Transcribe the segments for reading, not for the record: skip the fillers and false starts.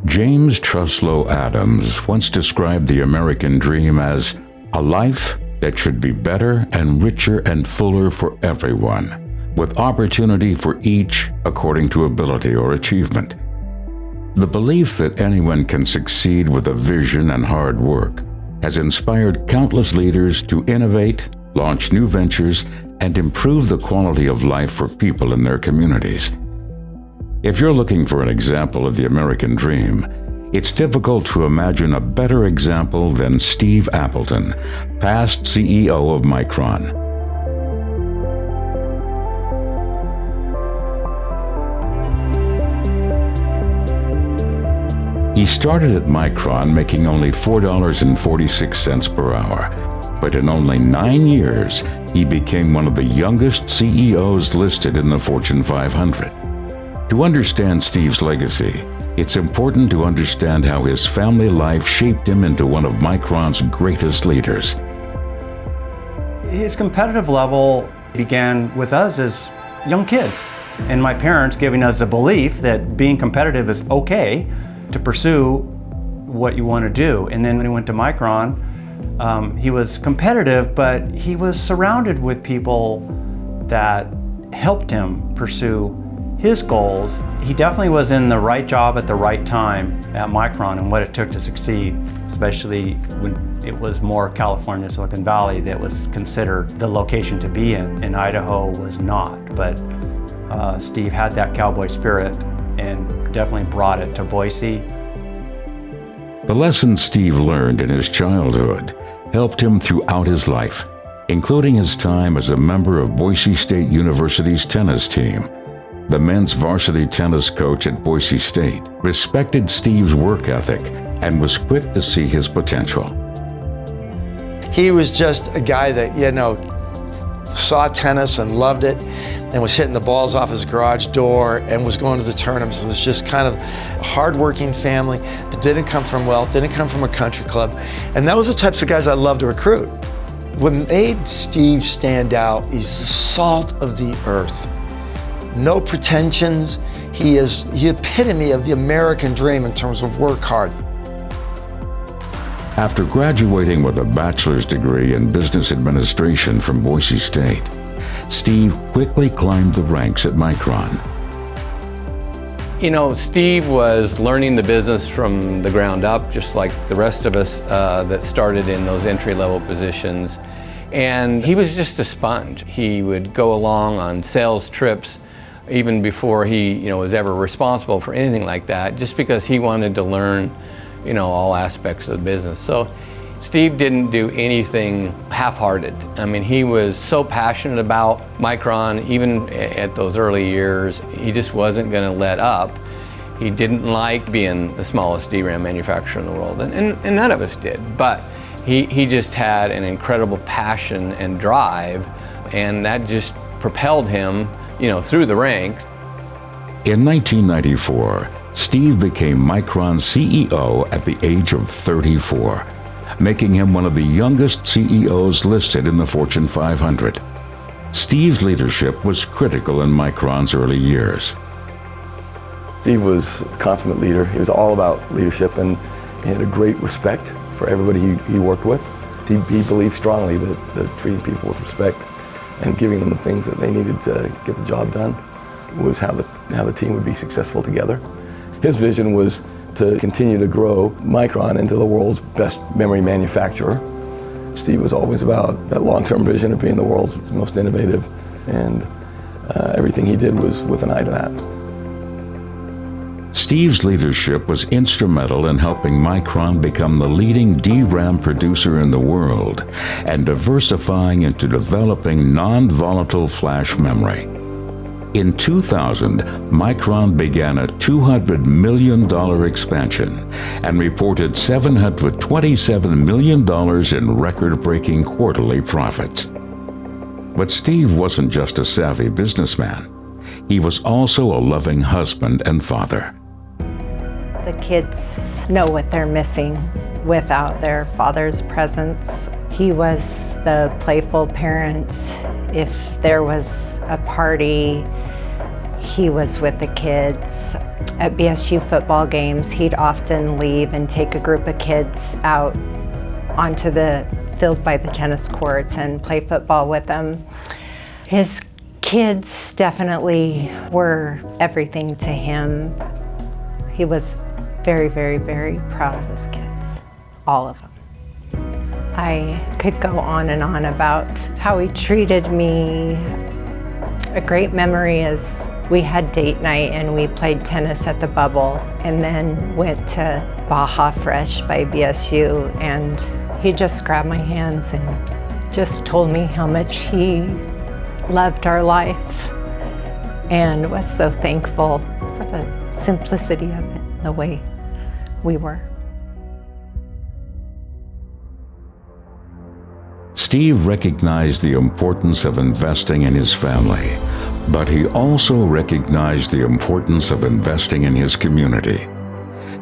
James Truslow Adams once described the American dream as a life that should be better and richer and fuller for everyone, with opportunity for each according to ability or achievement. The belief that anyone can succeed with a vision and hard work has inspired countless leaders to innovate, launch new ventures, and improve the quality of life for people in their communities. If you're looking for an example of the American dream, it's difficult to imagine a better example than Steve Appleton, past CEO of Micron. He started at Micron making only $4.46 per hour, but in only 9 years, he became one of the youngest CEOs listed in the Fortune 500. To understand Steve's legacy, it's important to understand how his family life shaped him into one of Micron's greatest leaders. His competitive level began with us as young kids, and my parents giving us a belief that being competitive is okay to pursue what you want to do. And then when he went to Micron, he was competitive, but he was surrounded with people that helped him pursue his goals. He definitely was in the right job at the right time at Micron and what it took to succeed, especially when it was more California, Silicon Valley that was considered the location to be in, and Idaho was not. But Steve had that cowboy spirit and definitely brought it to Boise. The lessons Steve learned in his childhood helped him throughout his life, including his time as a member of Boise State University's tennis team. The men's varsity tennis coach at Boise State respected Steve's work ethic and was quick to see his potential. He was just a guy that, saw tennis and loved it and was hitting the balls off his garage door and was going to the tournaments. It was just kind of a hardworking family, but didn't come from wealth, didn't come from a country club. And that was the types of guys I loved to recruit. What made Steve stand out is the salt of the earth. No pretensions. He is the epitome of the American dream in terms of work hard. After graduating with a bachelor's degree in business administration from Boise State, Steve quickly climbed the ranks at Micron. Steve was learning the business from the ground up, just like the rest of us that started in those entry-level positions. And he was just a sponge. He would go along on sales trips even before he was ever responsible for anything like that, just because he wanted to learn all aspects of the business. So Steve didn't do anything half-hearted. I mean, he was so passionate about Micron, even at those early years. He just wasn't going to let up. He didn't like being the smallest DRAM manufacturer in the world, and none of us did. But he just had an incredible passion and drive, and that just propelled him through the ranks. In 1994, Steve became Micron's CEO at the age of 34, making him one of the youngest CEOs listed in the Fortune 500. Steve's leadership was critical in Micron's early years. Steve was a consummate leader. He was all about leadership, and he had a great respect for everybody he worked with. He believed strongly that treating people with respect and giving them the things that they needed to get the job done was how the team would be successful together. His vision was to continue to grow Micron into the world's best memory manufacturer. Steve was always about that long-term vision of being the world's most innovative, and everything he did was with an eye to that. Steve's leadership was instrumental in helping Micron become the leading DRAM producer in the world and diversifying into developing non-volatile flash memory. In 2000, Micron began a $200 million expansion and reported $727 million in record-breaking quarterly profits. But Steve wasn't just a savvy businessman. He was also a loving husband and father. The kids know what they're missing without their father's presence. He was the playful parent. If there was a party, he was with the kids. At BSU football games, he'd often leave and take a group of kids out onto the field by the tennis courts and play football with them. His kids definitely were everything to him. He was very, very, very proud of his kids, all of them. I could go on and on about how he treated me. A great memory is we had date night and we played tennis at the Bubble and then went to Baja Fresh by BSU, and he just grabbed my hands and just told me how much he loved our life and was so thankful for the simplicity of it, the way we were. Steve recognized the importance of investing in his family, but he also recognized the importance of investing in his community.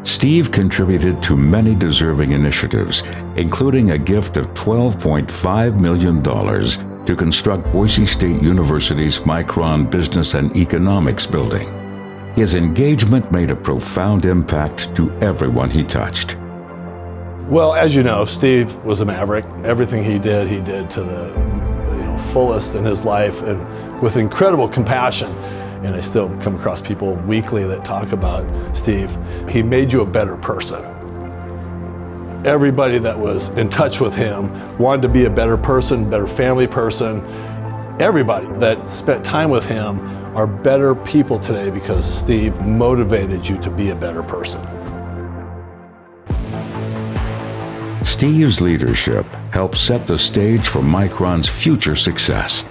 Steve contributed to many deserving initiatives, including a gift of $12.5 million to construct Boise State University's Micron Business and Economics building. His engagement made a profound impact to everyone he touched. Well, as you know, Steve was a maverick. Everything he did to the fullest in his life, and with incredible compassion. And I still come across people weekly that talk about Steve. He made you a better person. Everybody that was in touch with him wanted to be a better person, better family person. Everybody that spent time with him are better people today because Steve motivated you to be a better person. Steve's leadership helped set the stage for Micron's future success.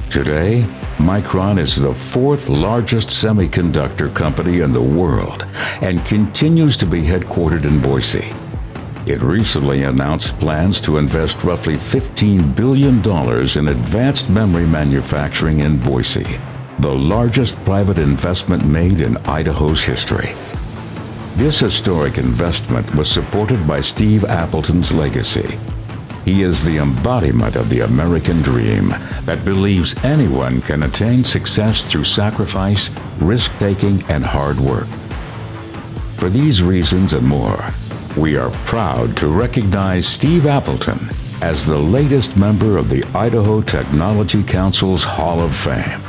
Today, Micron is the fourth largest semiconductor company in the world and continues to be headquartered in Boise. It recently announced plans to invest roughly $15 billion in advanced memory manufacturing in Boise, the largest private investment made in Idaho's history. This historic investment was supported by Steve Appleton's legacy. He is the embodiment of the American dream that believes anyone can attain success through sacrifice, risk-taking, and hard work. For these reasons and more, we are proud to recognize Steve Appleton as the latest member of the Idaho Technology Council's Hall of Fame.